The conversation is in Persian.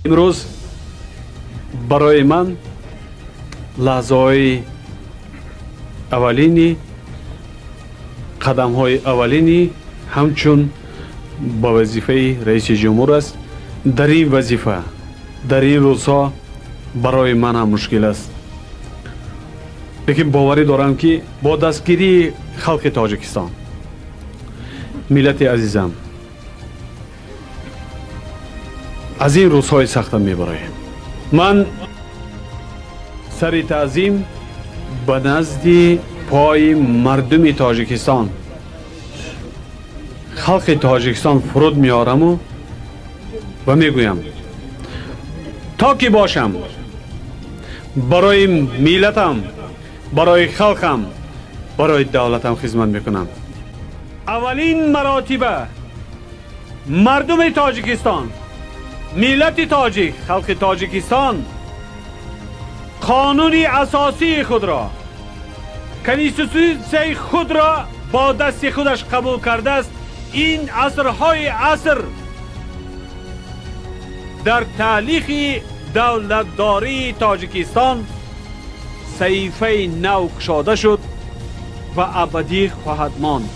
امروز برای من لحظه‌های اولینی، قدم‌های اولینی همچون با وظیفه رئیس جمهور است. در این وظیفه در این روزها برای من هم مشکل است، لیکن باوری دارم که با دستگیری خلق تاجیکستان، ملت عزیزم، از این روزهای سخت میبرایم. من سر تعظیم به نزد پای مردم تاجیکستان، خلق تاجیکستان فرود میارم و میگویم تا که باشم برای ملتم، برای خلقم، برای دولتم خدمت میکنم. اولین مراتبه مردم تاجیکستان، ملت تاجیک، خلق تاجیکستان قانون اساسی خود را، کنستیتوسیون خود را با دست خودش قبول کرده است. این عصرهای عصر در تاریخ دولتداری تاجیکستان صحیفه نو گشاده شد و ابدی خواهد ماند.